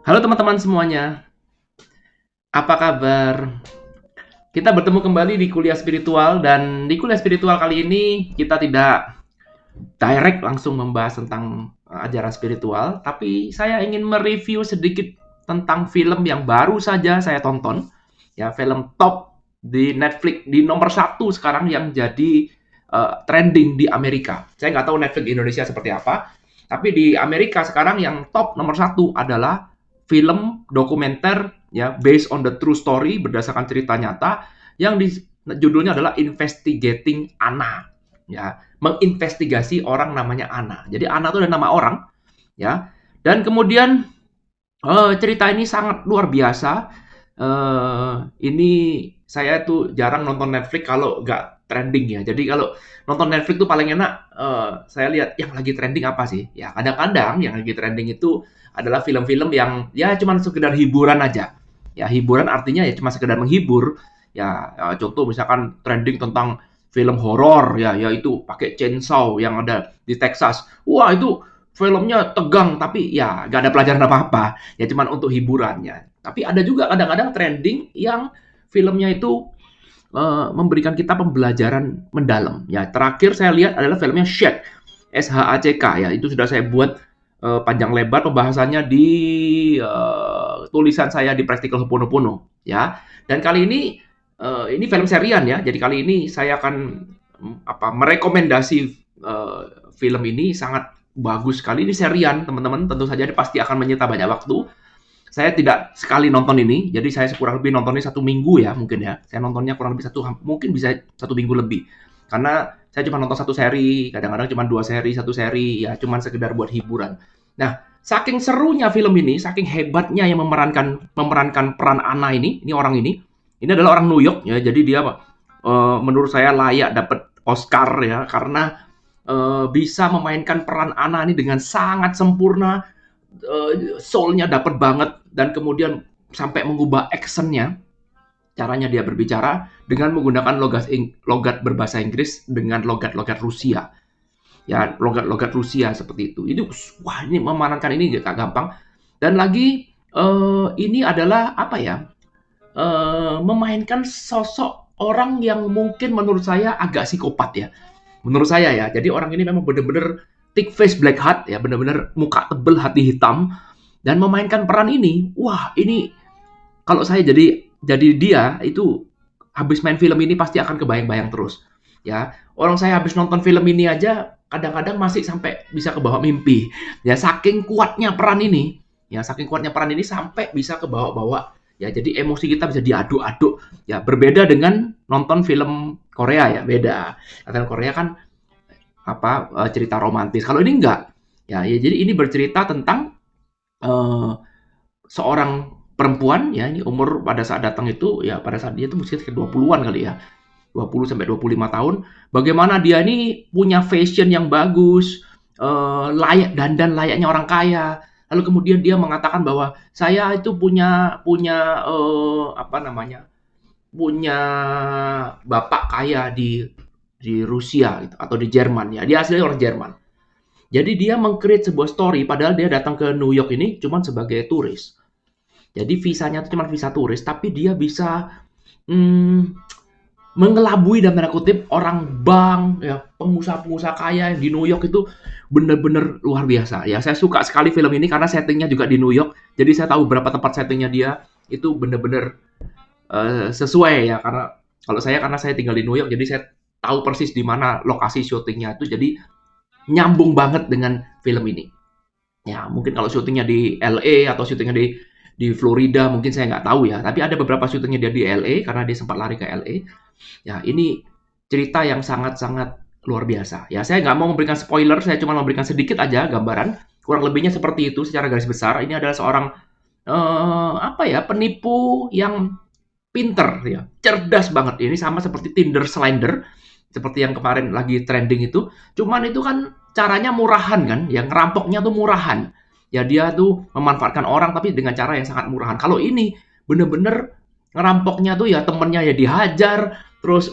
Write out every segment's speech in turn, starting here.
Halo teman-teman semuanya, apa kabar? Kita bertemu kembali di kuliah spiritual dan di kuliah spiritual kali ini kita tidak direct langsung membahas tentang ajaran spiritual, tapi saya ingin mereview sedikit tentang film yang baru saja saya tonton, ya film top di Netflix di nomor satu sekarang yang jadi trending di Amerika. Saya nggak tahu Netflix di Indonesia seperti apa, tapi di Amerika sekarang yang top nomor satu adalah film dokumenter ya based on the true story berdasarkan cerita nyata yang judulnya adalah Investigating Anna ya, menginvestigasi orang namanya Ana. Jadi Ana itu adalah nama orang, ya. Dan kemudian cerita ini sangat luar biasa. Ini saya tuh jarang nonton Netflix kalau nggak trending ya. Jadi kalau nonton Netflix tuh paling enak, saya lihat yang lagi trending apa sih. Ya kadang-kadang yang lagi trending itu adalah film-film yang ya cuma sekedar hiburan aja. Ya hiburan artinya ya cuma sekedar menghibur. Ya, contoh misalkan trending tentang film horor ya, yaitu pakai chainsaw yang ada di Texas. Wah itu filmnya tegang tapi ya gak ada pelajaran apa-apa. Ya cuman untuk hiburannya. Tapi ada juga kadang-kadang trending yang filmnya itu memberikan kita pembelajaran mendalam. Ya terakhir saya lihat adalah filmnya Shack, SHACK ya. Itu sudah saya buat panjang lebar pembahasannya di tulisan saya di Practical Ho'oponopono ya. Dan kali ini film serian ya. Jadi kali ini saya akan merekomendasi film ini sangat bagus sekali. Ini serian, teman-teman. Tentu saja ini pasti akan menyita banyak waktu. Saya tidak sekali nonton ini, jadi saya kurang lebih nontonnya 1 minggu ya mungkin ya. Saya nontonnya kurang lebih mungkin bisa 1 minggu lebih. Karena saya cuma nonton satu seri, kadang-kadang cuma 2 seri, satu seri, ya cuma sekedar buat hiburan. Nah, saking serunya film ini, saking hebatnya yang memerankan peran Anna ini orang ini adalah orang New York ya, jadi dia menurut saya layak dapat Oscar ya, karena bisa memainkan peran Anna ini dengan sangat sempurna, soul-nya dapat banget, dan kemudian sampai mengubah accent-nya, caranya dia berbicara dengan menggunakan logat berbahasa Inggris dengan logat-logat Rusia. Ya, logat-logat Rusia seperti itu. Wah, ini memerankan ini gak gampang. Dan lagi ini adalah apa ya? Memainkan sosok orang yang mungkin menurut saya agak psikopat ya. Menurut saya ya. Jadi orang ini memang benar-benar thick face black heart ya, benar-benar muka tebel hati hitam, dan memainkan peran ini. Wah, ini kalau saya jadi dia itu habis main film ini pasti akan kebayang-bayang terus. Ya, orang saya habis nonton film ini aja kadang-kadang masih sampai bisa kebawa mimpi. Ya, saking kuatnya peran ini. Ya, saking kuatnya peran ini sampai bisa kebawa-bawa. Ya, jadi emosi kita bisa diaduk-aduk. Ya, berbeda dengan nonton film Korea ya, beda. Film Korea kan cerita romantis. Kalau ini enggak. Ya, ya jadi ini bercerita tentang eh, seorang perempuan ya, ini umur pada saat datang itu ya, pada saat dia itu mesti sekitar 20-an kali ya. 20 sampai 25 tahun. Bagaimana dia ini punya fashion yang bagus, layak dandan layaknya orang kaya. Lalu kemudian dia mengatakan bahwa saya itu punya punya apa namanya? Punya bapak kaya di Rusia gitu, atau di Jerman ya. Dia aslinya orang Jerman. Jadi dia meng-create sebuah story padahal dia datang ke New York ini cuma sebagai turis. Jadi visanya itu cuma visa turis, tapi dia bisa mm, mengelabui dalam tanda kutip orang bank ya, pengusaha-pengusaha kaya yang di New York itu benar-benar luar biasa. Ya, saya suka sekali film ini karena settingnya juga di New York. Jadi saya tahu berapa tempat settingnya dia itu benar-benar sesuai ya, karena saya tinggal di New York, jadi saya tahu persis di mana lokasi syutingnya itu, jadi nyambung banget dengan film ini. Ya, mungkin kalau syutingnya di LA atau syutingnya di Florida mungkin saya nggak tahu ya, tapi ada beberapa syutingnya dia di LA karena dia sempat lari ke LA. Ya, ini cerita yang sangat-sangat luar biasa. Ya, saya nggak mau memberikan spoiler, saya cuma memberikan sedikit aja gambaran. Kurang lebihnya seperti itu secara garis besar. Ini adalah seorang penipu yang pinter ya, cerdas banget. Ini sama seperti Tinder Slender, seperti yang kemarin lagi trending itu. Cuman itu kan caranya murahan kan, yang ngerampoknya tuh murahan. Ya dia tuh memanfaatkan orang tapi dengan cara yang sangat murahan. Kalau ini bener-bener ngerampoknya tuh ya temennya ya dihajar, terus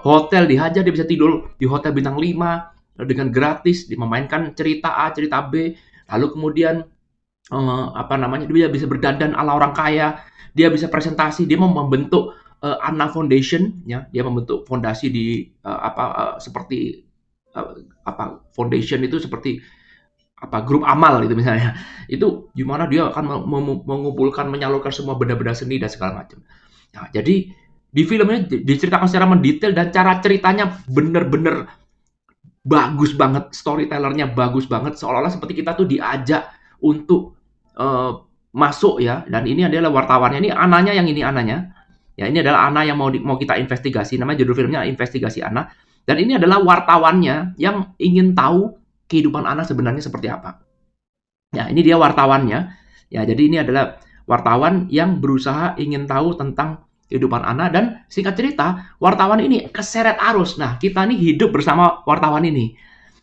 hotel dihajar, dia bisa tidur di hotel bintang 5 dengan gratis, memainkan cerita A, cerita B. Lalu kemudian apa namanya, dia bisa berdandan ala orang kaya, dia bisa presentasi, dia mau membentuk Anna Foundation, ya, dia membentuk fondasi di seperti apa foundation itu seperti apa grup amal gitu misalnya. Itu gimana dia akan mengumpulkan, menyalurkan semua benda-benda seni dan segala macam. Nah, jadi di film ini diceritakan secara mendetail dan cara ceritanya bener-bener bagus banget, storytellernya bagus banget, seolah-olah seperti kita tuh diajak untuk masuk ya. Dan ini adalah wartawannya, ini Ananya yang ini Ananya. Ya, ini adalah Ana yang mau kita investigasi. Namanya judul filmnya Investigasi Ana. Dan ini adalah wartawannya yang ingin tahu kehidupan Ana sebenarnya seperti apa. Ya, ini dia wartawannya. Ya, jadi ini adalah wartawan yang berusaha ingin tahu tentang kehidupan Ana dan singkat cerita, wartawan ini keseret arus. Nah, kita nih hidup bersama wartawan ini.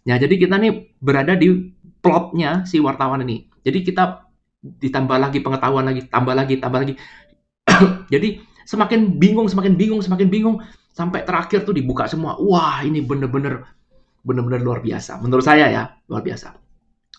Ya, jadi kita nih berada di plotnya si wartawan ini. Jadi kita ditambah lagi pengetahuan lagi, tambah lagi, tambah lagi. Jadi semakin bingung, semakin bingung, semakin bingung sampai terakhir tuh dibuka semua. Wah, ini bener-bener luar biasa. Menurut saya ya, luar biasa.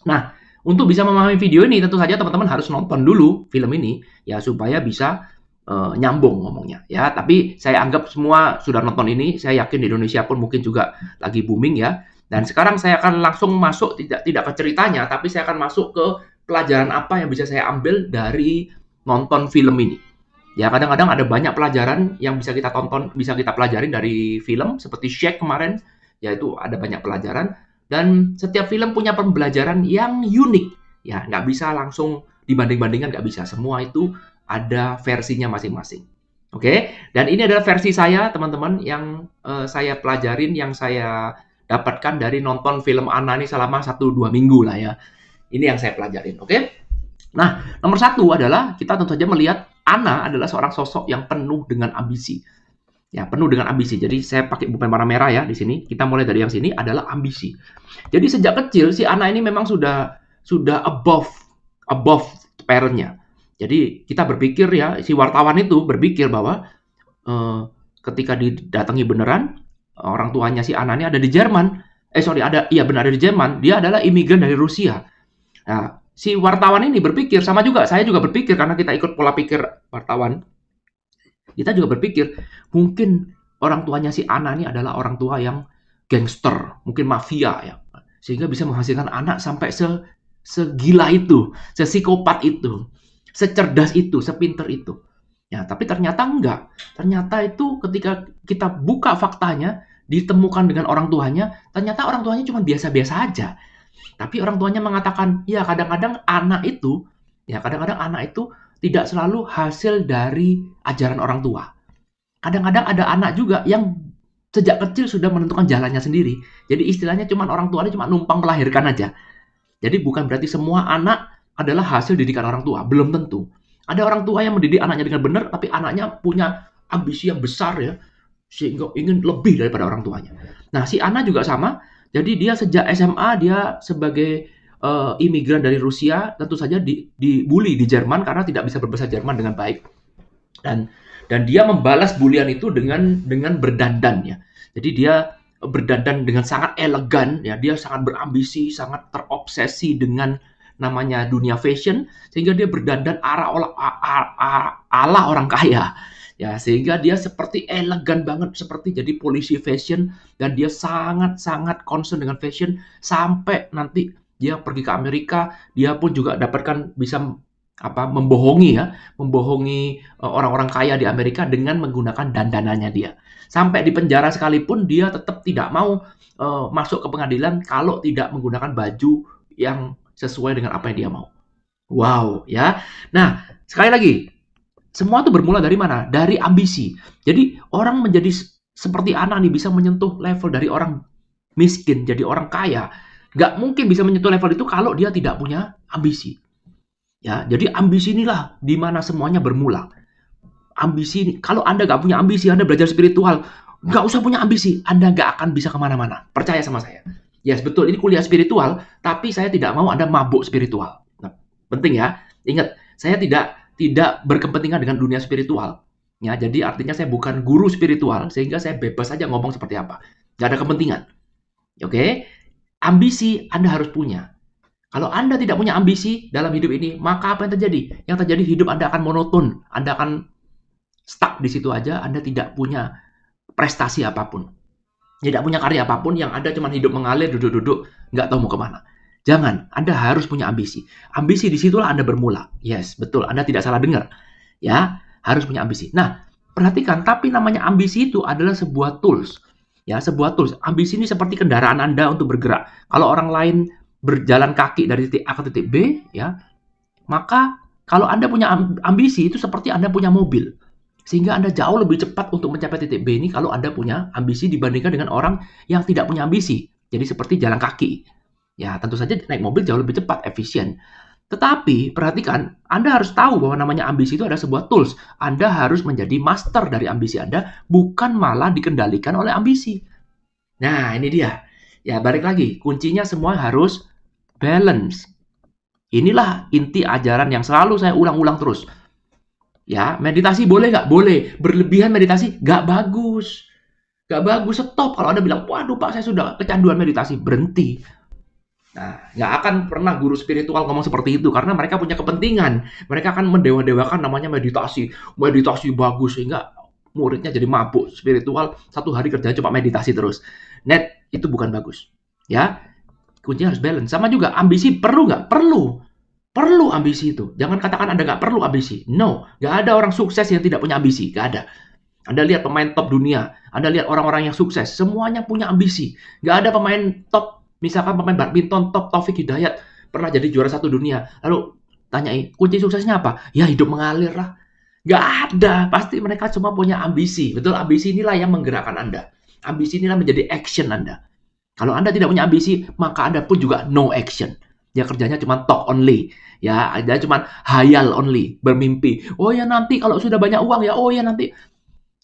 Nah, untuk bisa memahami video ini tentu saja teman-teman harus nonton dulu film ini ya supaya bisa nyambung ngomongnya ya. Tapi saya anggap semua sudah nonton ini, saya yakin di Indonesia pun mungkin juga lagi booming ya. Dan sekarang saya akan langsung masuk tidak ke ceritanya, tapi saya akan masuk ke pelajaran apa yang bisa saya ambil dari nonton film ini. Ya, kadang-kadang ada banyak pelajaran yang bisa kita tonton, bisa kita pelajarin dari film seperti Shake kemarin, yaitu ada banyak pelajaran dan setiap film punya pembelajaran yang unik. Ya, nggak bisa langsung dibanding-bandingkan, nggak bisa. Semua itu ada versinya masing-masing. Oke, dan ini adalah versi saya, teman-teman, yang saya pelajarin, yang saya dapatkan dari nonton film Anna ini selama 1-2 minggu lah ya. Ini yang saya pelajarin, oke? Nah, nomor satu adalah kita tentu saja melihat Anna adalah seorang sosok yang penuh dengan ambisi. Ya, penuh dengan ambisi. Jadi saya pakai bukan warna merah ya di sini. Kita mulai dari yang sini adalah ambisi. Jadi sejak kecil si Anna ini memang sudah above parent-nya. Jadi kita berpikir ya, si wartawan itu berpikir bahwa ketika didatangi beneran orang tuanya si Anna ini ada di Jerman. Benar ada di Jerman. Dia adalah imigran dari Rusia. Nah, si wartawan ini berpikir sama juga, saya juga berpikir karena kita ikut pola pikir wartawan. Kita juga berpikir mungkin orang tuanya si Ana ini adalah orang tua yang gangster, mungkin mafia ya. Sehingga bisa menghasilkan anak sampai segila itu, sesikopat itu, secerdas itu, sepinter itu. Ya, tapi ternyata enggak. Ternyata itu ketika kita buka faktanya, ditemukan dengan orang tuanya, ternyata orang tuanya cuma biasa-biasa aja. Tapi orang tuanya mengatakan, ya kadang-kadang anak itu tidak selalu hasil dari ajaran orang tua. Kadang-kadang ada anak juga yang sejak kecil sudah menentukan jalannya sendiri. Jadi istilahnya cuma orang tuanya cuma numpang melahirkan aja. Jadi bukan berarti semua anak adalah hasil didikan orang tua, belum tentu. Ada orang tua yang mendidik anaknya dengan benar, tapi anaknya punya ambisi yang besar ya, sehingga ingin lebih daripada orang tuanya. Nah, si Ana juga sama. Jadi dia sejak SMA dia sebagai imigran dari Rusia tentu saja dibully di Jerman karena tidak bisa berbahasa Jerman dengan baik. Dan dia membalas bulian itu dengan berdandan ya. Jadi dia berdandan dengan sangat elegan ya, dia sangat berambisi, sangat terobsesi dengan namanya dunia fashion sehingga dia berdandan ala orang kaya. Ya, sehingga dia seperti elegan banget, seperti jadi polisi fashion dan dia sangat-sangat concern dengan fashion sampai nanti dia pergi ke Amerika, dia pun juga dapatkan bisa membohongi orang-orang kaya di Amerika dengan menggunakan dandanannya dia. Sampai di penjara sekalipun dia tetap tidak mau masuk ke pengadilan kalau tidak menggunakan baju yang sesuai dengan apa yang dia mau. Wow, ya. Nah, sekali lagi, semua itu bermula dari mana? Dari ambisi. Jadi orang menjadi seperti Ana nih bisa menyentuh level dari orang miskin jadi orang kaya. Nggak mungkin bisa menyentuh level itu kalau dia tidak punya ambisi. Ya, jadi ambisi inilah di mana semuanya bermula. Ambisi ini, kalau Anda nggak punya ambisi, Anda belajar spiritual, nggak usah punya ambisi, Anda nggak akan bisa kemana-mana. Percaya sama saya. Yes, betul, ini kuliah spiritual, tapi saya tidak mau Anda mabuk spiritual. Nah, penting ya, ingat, saya tidak berkepentingan dengan dunia spiritual. Ya, jadi artinya saya bukan guru spiritual, sehingga saya bebas saja ngomong seperti apa. Nggak ada kepentingan. Oke? Ambisi Anda harus punya. Kalau Anda tidak punya ambisi dalam hidup ini, maka apa yang terjadi? Yang terjadi hidup Anda akan monoton, Anda akan stuck di situ aja, Anda tidak punya prestasi apapun. Tidak punya karya apapun, yang ada cuma hidup mengalir, duduk-duduk, nggak tahu mau kemana. Jangan, Anda harus punya ambisi. Ambisi disitulah Anda bermula. Yes, betul, Anda tidak salah dengar. Ya, harus punya ambisi. Nah, perhatikan, tapi namanya ambisi itu adalah sebuah tools. Ya, sebuah tools. Ambisi ini seperti kendaraan Anda untuk bergerak. Kalau orang lain berjalan kaki dari titik A ke titik B, ya, maka kalau Anda punya ambisi itu seperti Anda punya mobil. Sehingga Anda jauh lebih cepat untuk mencapai titik B ini kalau Anda punya ambisi dibandingkan dengan orang yang tidak punya ambisi. Jadi seperti jalan kaki. Ya, tentu saja naik mobil jauh lebih cepat, efisien. Tetapi, perhatikan, Anda harus tahu bahwa namanya ambisi itu adalah sebuah tools. Anda harus menjadi master dari ambisi Anda, bukan malah dikendalikan oleh ambisi. Nah, ini dia. Ya, balik lagi. Kuncinya semua harus balance. Inilah inti ajaran yang selalu saya ulang-ulang terus. Ya, meditasi boleh nggak? Boleh. Berlebihan meditasi nggak bagus. Nggak bagus, stop. Kalau Anda bilang, waduh Pak, saya sudah kecanduan meditasi, berhenti. Nah, nggak akan pernah guru spiritual ngomong seperti itu, karena mereka punya kepentingan. Mereka akan mendewa-dewakan namanya meditasi. Meditasi bagus, sehingga muridnya jadi mabuk spiritual, satu hari kerjanya cuma meditasi terus. Net, itu bukan bagus. Ya, kuncinya harus balance. Sama juga, ambisi perlu nggak? Perlu. Perlu ambisi itu. Jangan katakan Anda nggak perlu ambisi. No, nggak ada orang sukses yang tidak punya ambisi. Nggak ada. Anda lihat pemain top dunia. Anda lihat orang-orang yang sukses. Semuanya punya ambisi. Nggak ada pemain top, misalkan pemain badminton top Taufik Hidayat. Pernah jadi juara satu dunia. Lalu tanyain, kunci suksesnya apa? Ya hidup mengalir lah. Nggak ada. Pasti mereka cuma punya ambisi. Betul, ambisi inilah yang menggerakkan Anda. Ambisi inilah menjadi action Anda. Kalau Anda tidak punya ambisi, maka Anda pun juga no action. Ya kerjanya cuma talk only. Ya, ada cuma hayal only, bermimpi. Oh ya nanti kalau sudah banyak uang ya, oh ya nanti.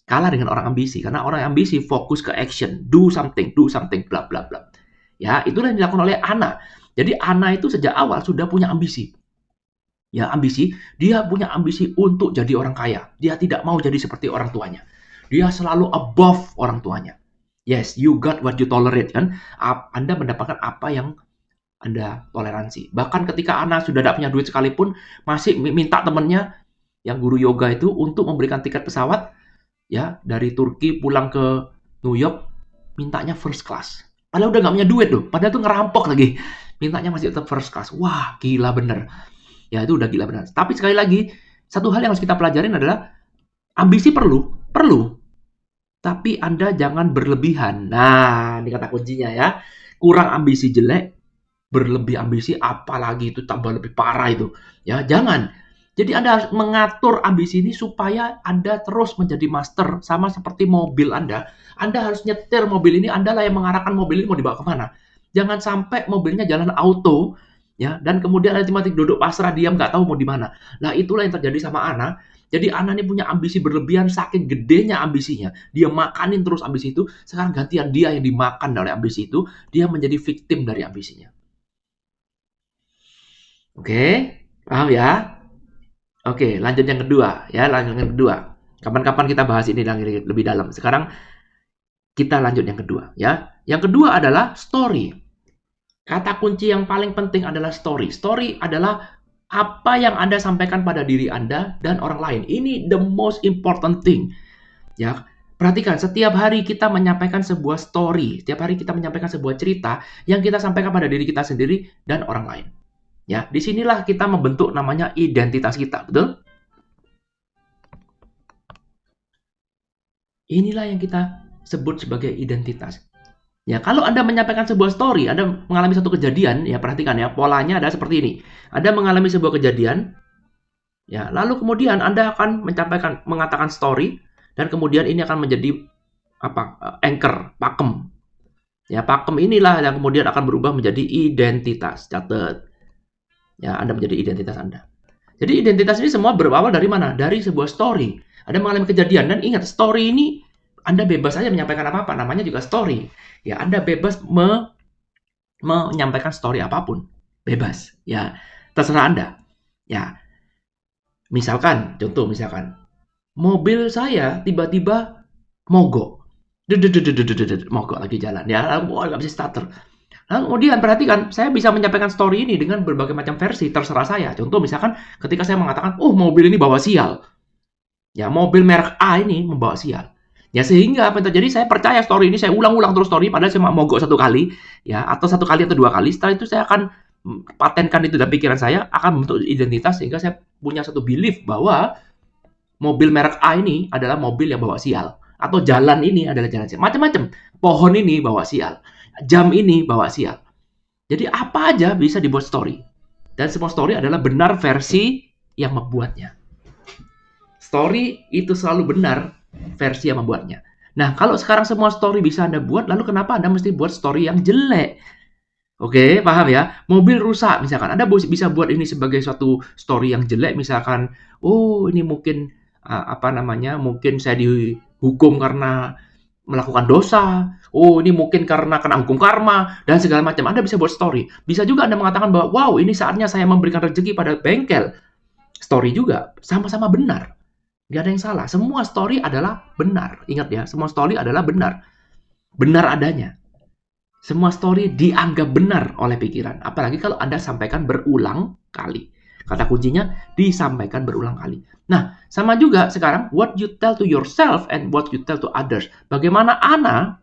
Kalah dengan orang ambisi, karena orang ambisi fokus ke action, do something, bla bla bla. Ya, itulah yang dilakukan oleh Ana. Jadi Ana itu sejak awal sudah punya ambisi. Ya, ambisi, dia punya ambisi untuk jadi orang kaya. Dia tidak mau jadi seperti orang tuanya. Dia selalu above orang tuanya. Yes, you got what you tolerate kan. Anda mendapatkan apa yang Anda toleransi. Bahkan ketika Ana sudah tidak punya duit sekalipun, masih minta temannya yang guru yoga itu untuk memberikan tiket pesawat ya dari Turki pulang ke New York, mintanya first class. Padahal udah nggak punya duit loh. Padahal tuh ngerampok lagi. Mintanya masih tetap first class. Wah, gila bener. Ya itu udah gila bener. Tapi sekali lagi, satu hal yang harus kita pelajarin adalah ambisi perlu. Tapi Anda jangan berlebihan. Nah, ini kata kuncinya ya. Kurang ambisi jelek, berlebih ambisi apalagi itu tambah lebih parah itu. Ya, jangan. Jadi Anda harus mengatur ambisi ini supaya Anda terus menjadi master, sama seperti mobil Anda. Anda harus nyetir mobil ini, Anda lah yang mengarahkan mobil ini mau dibawa kemana. Jangan sampai mobilnya jalan auto, ya, dan kemudian Anda cuma duduk pasrah diam nggak tahu mau di mana. Nah itulah yang terjadi sama Ana. Jadi Ana ini punya ambisi berlebihan, saking gedenya ambisinya. Dia makanin terus ambisi itu, sekarang gantian dia yang dimakan oleh ambisi itu, dia menjadi victim dari ambisinya. Oke, paham ya? Oke, lanjut yang kedua ya, lanjut yang kedua. Kapan-kapan kita bahas ini lebih dalam. Sekarang kita lanjut yang kedua ya. Yang kedua adalah story. Kata kunci yang paling penting adalah story. Story adalah apa yang Anda sampaikan pada diri Anda dan orang lain. Ini the most important thing. Ya, perhatikan setiap hari kita menyampaikan sebuah story, setiap hari kita menyampaikan sebuah cerita yang kita sampaikan pada diri kita sendiri dan orang lain. Ya, disinilah kita membentuk namanya identitas kita, betul? Inilah yang kita sebut sebagai identitas. Ya, kalau Anda menyampaikan sebuah story, Anda mengalami satu kejadian, ya perhatikan ya, polanya ada seperti ini. Anda mengalami sebuah kejadian, ya, lalu kemudian Anda akan mengatakan story, dan kemudian ini akan menjadi anchor, pakem. Ya, pakem inilah yang kemudian akan berubah menjadi identitas. Catat. Ya, Anda menjadi identitas Anda. Jadi identitas ini semua berawal dari mana? Dari sebuah story. Anda mengalami kejadian, dan ingat, story ini Anda bebas saja menyampaikan apa-apa, namanya juga story. Ya, Anda bebas menyampaikan story apapun. Bebas. Ya, terserah Anda. Ya. Contoh misalkan, mobil saya tiba-tiba mogok. Mogok lagi jalan. Ya, nggak bisa starter. Lalu kemudian perhatikan, saya bisa menyampaikan story ini dengan berbagai macam versi, terserah saya. Contoh misalkan ketika saya mengatakan, oh mobil ini bawa sial. Ya, mobil merek A ini membawa sial. Ya, sehingga apa yang terjadi, saya percaya story ini, saya ulang-ulang terus story, padahal saya mogok satu kali, ya, atau satu kali atau dua kali. Setelah itu saya akan patenkan itu dalam pikiran saya, akan membentuk identitas, sehingga saya punya satu belief bahwa mobil merek A ini adalah mobil yang bawa sial. Atau jalan ini adalah jalan sial. Macam-macam. Pohon ini bawa sial. Jam ini bawa sial. Jadi apa aja bisa dibuat story. Dan semua story adalah benar versi yang membuatnya. Story itu selalu benar versi yang membuatnya. Nah, kalau sekarang semua story bisa Anda buat, lalu kenapa Anda mesti buat story yang jelek? Oke, paham ya? Mobil rusak, misalkan. Anda bisa buat ini sebagai suatu story yang jelek, misalkan, oh ini mungkin, mungkin saya dihukum karena melakukan dosa, oh ini mungkin karena kena hukum karma, dan segala macam. Anda bisa buat story. Bisa juga Anda mengatakan bahwa, wow ini saatnya saya memberikan rezeki pada bengkel. Story juga, sama-sama benar. Nggak ada yang salah. Semua story adalah benar. Ingat ya, semua story adalah benar. Benar adanya. Semua story dianggap benar oleh pikiran. Apalagi kalau Anda sampaikan berulang kali. Kata kuncinya, disampaikan berulang kali. Nah, sama juga sekarang, what you tell to yourself and what you tell to others. Bagaimana Ana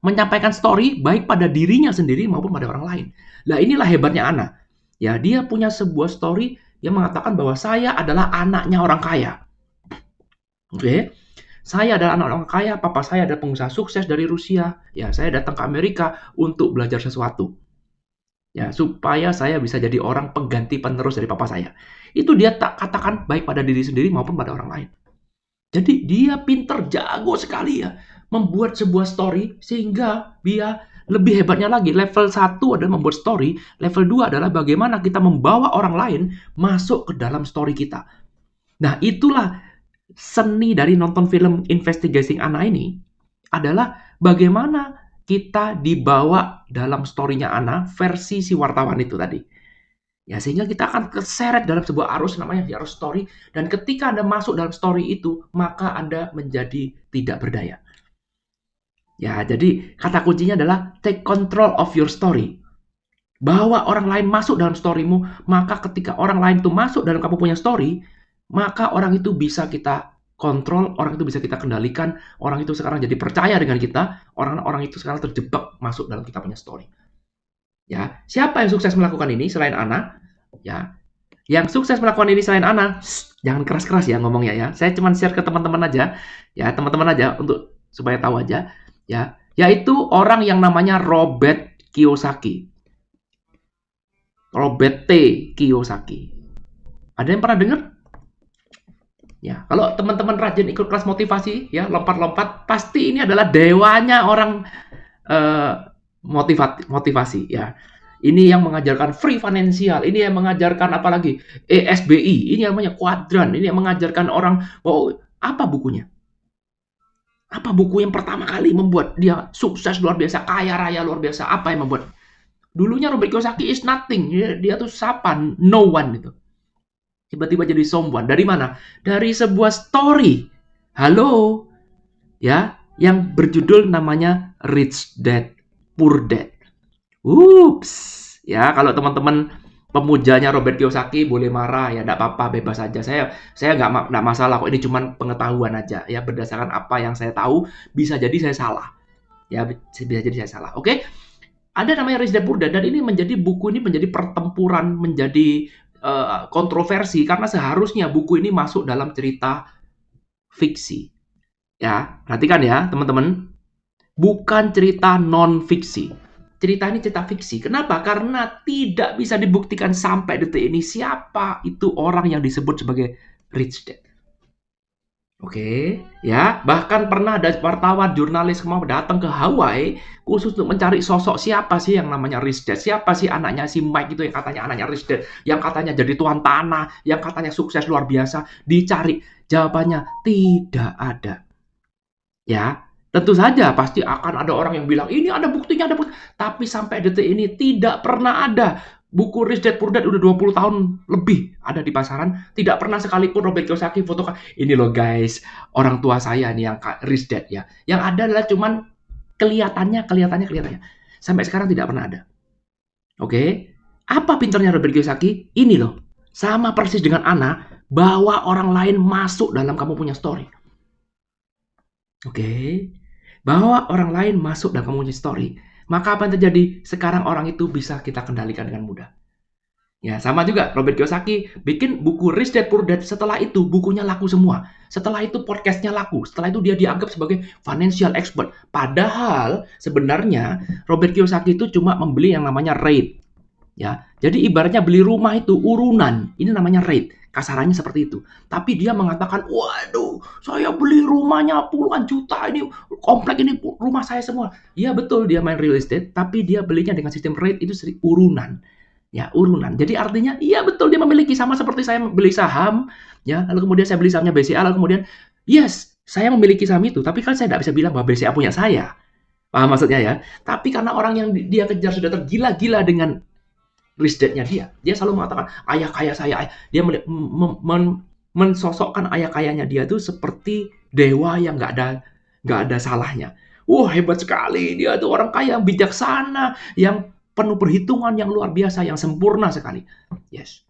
menyampaikan story baik pada dirinya sendiri maupun pada orang lain. Nah, inilah hebatnya Ana. Ya, dia punya sebuah story yang mengatakan bahwa saya adalah anaknya orang kaya. Oke. Saya adalah anak orang kaya, papa saya adalah pengusaha sukses dari Rusia. Ya, saya datang ke Amerika untuk belajar sesuatu. Ya, supaya saya bisa jadi orang pengganti penerus dari papa saya. Itu dia tak katakan baik pada diri sendiri maupun pada orang lain. Jadi dia pinter, jago sekali ya membuat sebuah story sehingga dia lebih hebatnya lagi. Level 1 adalah membuat story, level 2 adalah bagaimana kita membawa orang lain masuk ke dalam story kita. Nah, itulah seni dari nonton film Investigating Anna ini adalah bagaimana kita dibawa dalam story-nya Anna versi si wartawan itu tadi. Ya, sehingga kita akan keseret dalam sebuah arus namanya arus story, dan ketika Anda masuk dalam story itu, maka Anda menjadi tidak berdaya. Ya, jadi kata kuncinya adalah take control of your story. Bawa orang lain masuk dalam storymu, maka ketika orang lain itu masuk dalam kamu punya story, maka orang itu bisa kita kontrol, orang itu bisa kita kendalikan, orang itu sekarang jadi percaya dengan kita, orang-orang itu sekarang terjebak masuk dalam kita punya story. Ya, siapa yang sukses melakukan ini selain Ana? Ya, yang sukses melakukan ini selain Ana, jangan keras-keras ya ngomongnya ya. Saya cuma share ke teman-teman aja, ya teman-teman aja untuk supaya tahu aja, ya. Yaitu orang yang namanya Robert Kiyosaki. Robert T. Kiyosaki. Ada yang pernah dengar? Ya, kalau teman-teman rajin ikut kelas motivasi, ya lompat-lompat, pasti ini adalah dewanya orang motivasi ya. Ini yang mengajarkan free financial, ini yang mengajarkan apalagi ESBI, ini yang namanya kuadran, ini yang mengajarkan orang, oh apa bukunya? Apa buku yang pertama kali membuat dia sukses luar biasa, kaya raya luar biasa? Apa yang membuat? Dulunya Robert Kiyosaki is nothing, dia tuh siapa? No one itu. Tiba-tiba jadi someone. Dari mana? Dari sebuah story. Halo, ya, yang berjudul namanya Rich Dad Poor Dad. Ups, ya kalau teman-teman pemujanya Robert Kiyosaki boleh marah ya, enggak apa-apa, bebas aja. Saya enggak masalah kok, ini cuma pengetahuan aja ya, berdasarkan apa yang saya tahu, bisa jadi saya salah. Ya, bisa jadi saya salah. Oke. Ada namanya Rich Dad Poor Dad, dan ini menjadi buku ini menjadi pertempuran, menjadi kontroversi karena seharusnya buku ini masuk dalam cerita fiksi. Ya, perhatikan ya, teman-teman. Bukan cerita non-fiksi. Cerita ini cerita fiksi. Kenapa? Karena tidak bisa dibuktikan sampai detik ini siapa itu orang yang disebut sebagai Rich Dad. Oke, ya. Bahkan pernah ada wartawan, jurnalis mau datang ke Hawaii khusus untuk mencari sosok siapa sih yang namanya Rich Dad. Siapa sih anaknya si Mike itu yang katanya anaknya Rich Dad, yang katanya jadi tuan tanah, yang katanya sukses luar biasa. Dicari, jawabannya tidak ada. Ya, tentu saja pasti akan ada orang yang bilang, ini ada buktinya, ada bukti. Tapi sampai detik ini tidak pernah ada. Buku Rich Dad Poor Dad udah 20 tahun lebih ada di pasaran. Tidak pernah sekalipun Robert Kiyosaki fotokan. Ini loh guys, orang tua saya nih yang Rich Dad ya. Yang ada adalah cuman kelihatannya. Sampai sekarang tidak pernah ada. Oke? Apa pinternya Robert Kiyosaki? Ini loh. Sama persis dengan Ana, bawa orang lain masuk dalam kamu punya story. Oke? Bawa orang lain masuk dalam kamu punya story. Maka apa yang terjadi? Sekarang orang itu bisa kita kendalikan dengan mudah. Ya, sama juga Robert Kiyosaki bikin buku Rich Dad Poor Dad. Setelah itu bukunya laku semua. Setelah itu podcastnya laku. Setelah itu dia dianggap sebagai financial expert. Padahal sebenarnya Robert Kiyosaki itu cuma membeli yang namanya rate. Ya, jadi ibaratnya beli rumah itu urunan. Ini namanya rate. Kasarannya seperti itu. Tapi dia mengatakan, waduh, saya beli rumahnya puluhan juta. Ini komplek ini rumah saya semua. Iya betul dia main real estate. Tapi dia belinya dengan sistem rate itu urunan. Ya, urunan. Jadi artinya, iya betul dia memiliki sama seperti saya beli saham, ya. Lalu kemudian saya beli sahamnya BCA, lalu kemudian, yes, saya memiliki saham itu, tapi kan saya tidak bisa bilang bahwa BCA punya saya. Paham maksudnya ya? Tapi karena orang yang dia kejar sudah tergila-gila dengan rich dad-nya dia selalu mengatakan, ayah kaya saya, dia mensosokkan ayah kayanya dia itu seperti dewa yang nggak ada salahnya. Wah, hebat sekali, dia tuh orang kaya, bijaksana, yang penuh perhitungan yang luar biasa, yang sempurna sekali. Yes.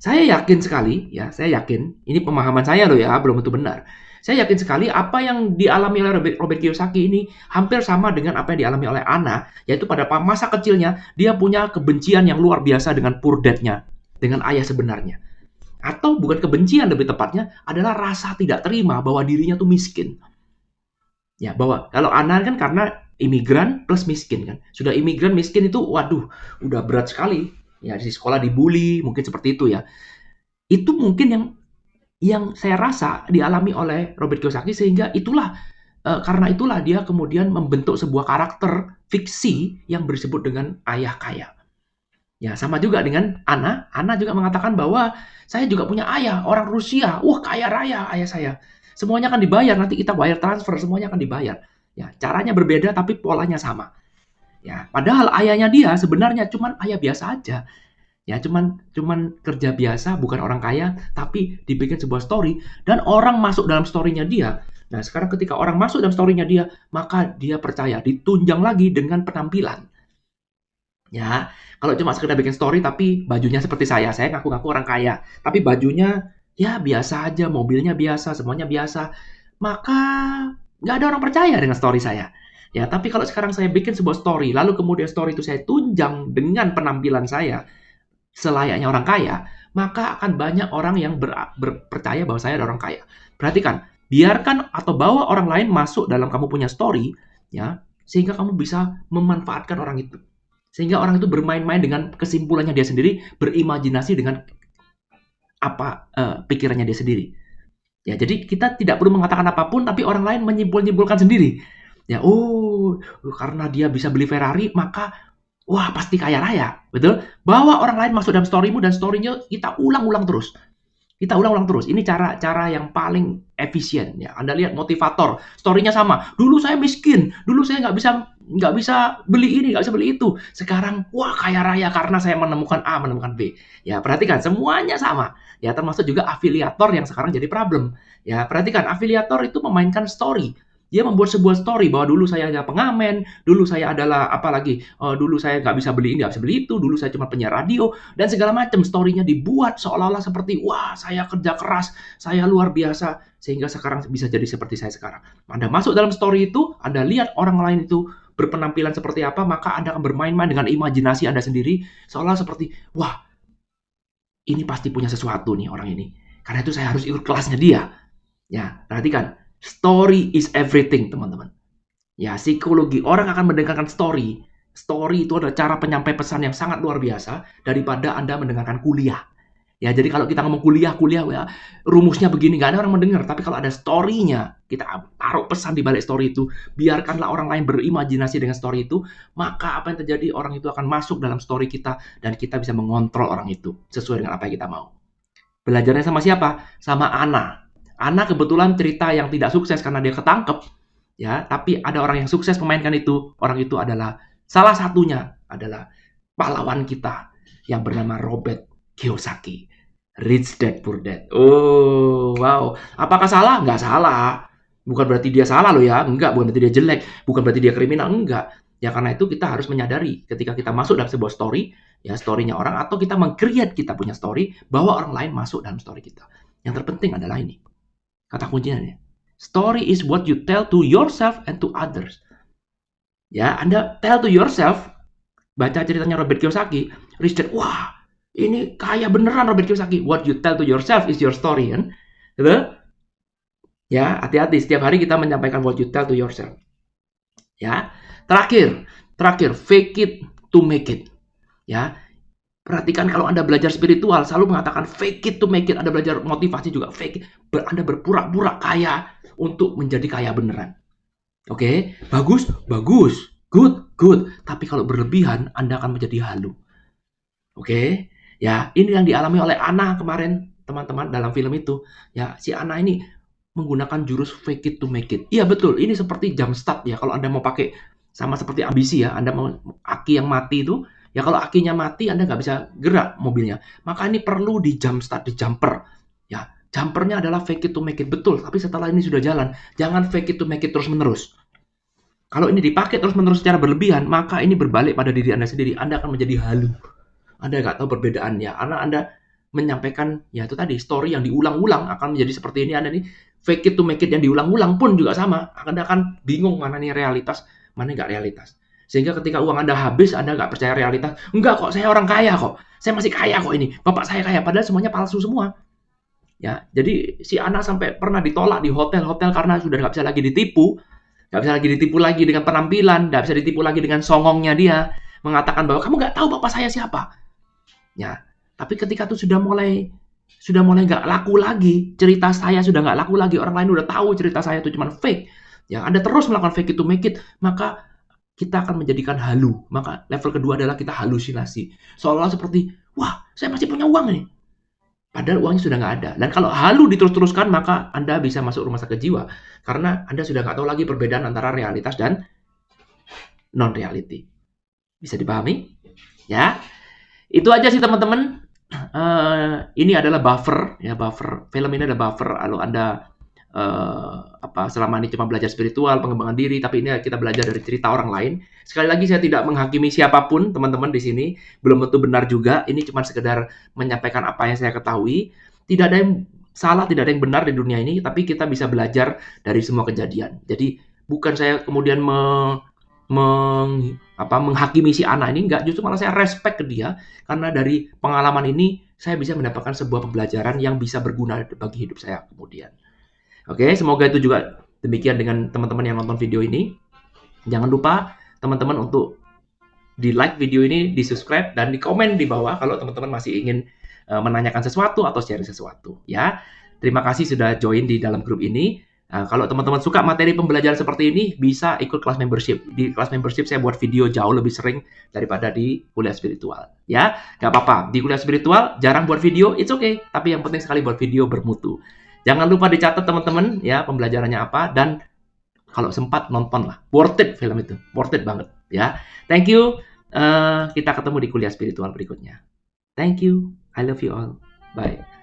Saya yakin sekali, ya, saya yakin, ini pemahaman saya loh ya, belum tentu benar. Saya yakin sekali apa yang dialami oleh Robert Kiyosaki ini hampir sama dengan apa yang dialami oleh Ana, yaitu pada masa kecilnya dia punya kebencian yang luar biasa dengan poor dad-nya, dengan ayah sebenarnya. Atau bukan kebencian lebih tepatnya, adalah rasa tidak terima bahwa dirinya tuh miskin. Ya, bahwa kalau Ana kan karena imigran plus miskin kan. Sudah imigran miskin itu waduh, udah berat sekali. Ya, di sekolah dibully, mungkin seperti itu ya. Itu mungkin yang saya rasa dialami oleh Robert Kiyosaki sehingga karena itulah dia kemudian membentuk sebuah karakter fiksi yang disebut dengan ayah kaya. Ya, sama juga dengan Ana. Ana juga mengatakan bahwa saya juga punya ayah, orang Rusia. Wah, kaya raya ayah saya. Semuanya akan dibayar, nanti kita wire transfer, semuanya akan dibayar. Ya, caranya berbeda tapi polanya sama. Ya, padahal ayahnya dia sebenarnya cuman ayah biasa aja. Ya, cuman kerja biasa, bukan orang kaya, tapi dibikin sebuah story dan orang masuk dalam story-nya dia. Nah, sekarang ketika orang masuk dalam story-nya dia, maka dia percaya, ditunjang lagi dengan penampilan. Ya, kalau cuma sekedar bikin story tapi bajunya seperti saya ngaku-ngaku orang kaya, tapi bajunya ya biasa aja, mobilnya biasa, semuanya biasa, maka nggak ada orang percaya dengan story saya. Ya, tapi kalau sekarang saya bikin sebuah story, lalu kemudian story itu saya tunjang dengan penampilan saya selayaknya orang kaya, maka akan banyak orang yang percaya bahwa saya adalah orang kaya. Perhatikan, biarkan atau bawa orang lain masuk dalam kamu punya story, ya, sehingga kamu bisa memanfaatkan orang itu. Sehingga orang itu bermain-main dengan kesimpulannya dia sendiri, berimajinasi dengan apa pikirannya dia sendiri. Ya, jadi kita tidak perlu mengatakan apapun, tapi orang lain menyimpulkan sendiri. Ya, oh, karena dia bisa beli Ferrari, maka wah pasti kaya raya, betul? Bawa orang lain masuk dalam storymu dan storynya kita ulang-ulang terus. Kita ulang-ulang terus. Ini cara yang paling efisien ya. Anda lihat motivator, story-nya sama. Dulu saya miskin, dulu saya nggak bisa beli ini, nggak bisa beli itu. Sekarang wah kaya raya karena saya menemukan A, menemukan B. Ya, perhatikan semuanya sama. Ya, termasuk juga afiliator yang sekarang jadi problem. Ya, perhatikan afiliator itu memainkan story. Dia membuat sebuah story bahwa dulu saya adalah pengamen, dulu saya adalah apalagi, dulu saya nggak bisa beli ini, nggak bisa beli itu, dulu saya cuma penyiar radio, dan segala macam story-nya dibuat seolah-olah seperti, wah saya kerja keras, saya luar biasa, sehingga sekarang bisa jadi seperti saya sekarang. Anda masuk dalam story itu, Anda lihat orang lain itu berpenampilan seperti apa, maka Anda akan bermain-main dengan imajinasi Anda sendiri, seolah seperti, wah ini pasti punya sesuatu nih orang ini. Karena itu saya harus ikut kelasnya dia. Ya, perhatikan. Story is everything, teman-teman. Ya, psikologi. Orang akan mendengarkan story. Story itu adalah cara penyampai pesan yang sangat luar biasa daripada Anda mendengarkan kuliah. Ya, jadi kalau kita ngomong kuliah ya, rumusnya begini, nggak ada orang mendengar. Tapi kalau ada story-nya, kita taruh pesan di balik story itu, biarkanlah orang lain berimajinasi dengan story itu, maka apa yang terjadi, orang itu akan masuk dalam story kita, dan kita bisa mengontrol orang itu, sesuai dengan apa yang kita mau. Belajarnya sama siapa? Sama Ana. Ana kebetulan cerita yang tidak sukses karena dia ketangkep, ya. Tapi ada orang yang sukses memainkan itu. Orang itu adalah salah satunya adalah pahlawan kita yang bernama Robert Kiyosaki. Rich Dad Poor Dad. Oh, wow. Apakah salah? Nggak salah. Bukan berarti dia salah loh ya. Enggak, bukan berarti dia jelek. Bukan berarti dia kriminal. Enggak. Ya karena itu kita harus menyadari ketika kita masuk dalam sebuah story, ya story-nya orang, atau kita meng-create kita punya story, bahwa orang lain masuk dalam story kita. Yang terpenting adalah ini, kata kuncinya nih. Story is what you tell to yourself and to others. Ya, Anda tell to yourself, baca ceritanya Robert Kiyosaki, Rich Dad, wah, ini kaya beneran Robert Kiyosaki. What you tell to yourself is your story, kan? Gitu? Ya, hati-hati setiap hari kita menyampaikan what you tell to yourself. Ya, terakhir, fake it to make it. Ya, perhatikan kalau Anda belajar spiritual selalu mengatakan fake it to make it. Anda belajar motivasi juga fake it. Anda berpura-pura kaya untuk menjadi kaya beneran. Oke, bagus, good. Tapi kalau berlebihan, Anda akan menjadi halu. Oke, ya ini yang dialami oleh Anna kemarin, teman-teman, dalam film itu. Ya, si Anna ini menggunakan jurus fake it to make it. Iya betul, ini seperti jump start ya. Kalau Anda mau pakai sama seperti ambisi ya, Anda mau aki yang mati itu, ya kalau akinya mati Anda nggak bisa gerak mobilnya. Maka ini perlu di jump start, di jumper. Ya, jumpernya adalah fake it to make it, betul. Tapi setelah ini sudah jalan, jangan fake it to make it terus-menerus. Kalau ini dipakai terus-menerus secara berlebihan, maka ini berbalik pada diri Anda sendiri. Anda akan menjadi halu. Anda nggak tahu perbedaannya. Karena Anda menyampaikan, ya itu tadi, story yang diulang-ulang akan menjadi seperti ini. Anda nih, fake it to make it yang diulang-ulang pun juga sama. Anda akan bingung mana nih realitas, mana nggak realitas. Sehingga ketika uang Anda habis, Anda nggak percaya realitas. Enggak kok, saya orang kaya kok. Saya masih kaya kok ini. Bapak saya kaya. Padahal semuanya palsu semua. Ya, jadi si anak sampai pernah ditolak di hotel-hotel karena sudah nggak bisa lagi ditipu. Nggak bisa lagi ditipu lagi dengan penampilan. Nggak bisa ditipu lagi dengan songongnya dia. Mengatakan bahwa kamu nggak tahu bapak saya siapa. Ya, tapi ketika itu sudah mulai nggak laku lagi, cerita saya sudah nggak laku lagi, orang lain udah tahu cerita saya itu cuma fake. Ya, Anda terus melakukan fake it to make it, maka kita akan menjadikan halu. Maka level kedua adalah kita halusinasi. Seolah-olah seperti, wah, saya masih punya uang nih. Padahal uangnya sudah nggak ada. Dan kalau halu diterus-teruskan, maka Anda bisa masuk rumah sakit jiwa. Karena Anda sudah nggak tahu lagi perbedaan antara realitas dan non-reality. Bisa dipahami? Ya. Itu aja sih teman-teman. Ini adalah buffer ya, buffer film ini adalah buffer kalau Anda selama ini cuma belajar spiritual, pengembangan diri, tapi ini kita belajar dari cerita orang lain. Sekali lagi saya tidak menghakimi siapapun teman-teman di sini, belum tentu benar juga. Ini cuma sekedar menyampaikan apa yang saya ketahui. Tidak ada yang salah, tidak ada yang benar di dunia ini, tapi kita bisa belajar dari semua kejadian. Jadi bukan saya kemudian menghakimi si anak ini, enggak, justru malah saya respect ke dia karena dari pengalaman ini saya bisa mendapatkan sebuah pembelajaran yang bisa berguna bagi hidup saya kemudian. Oke, semoga itu juga demikian dengan teman-teman yang nonton video ini. Jangan lupa teman-teman untuk di like video ini, di subscribe, dan di komen di bawah kalau teman-teman masih ingin menanyakan sesuatu atau share sesuatu ya. Terima kasih sudah join di dalam grup ini. Kalau teman-teman suka materi pembelajaran seperti ini, bisa ikut kelas membership. Di kelas membership saya buat video jauh lebih sering daripada di kuliah spiritual. Ya, nggak apa-apa. Di kuliah spiritual jarang buat video, it's okay. Tapi yang penting sekali buat video bermutu. Jangan lupa dicatat teman-teman ya pembelajarannya apa, dan kalau sempat nonton lah. Worth it film itu, worth it banget ya. Thank you. Kita ketemu di kuliah spiritual berikutnya. Thank you. I love you all. Bye.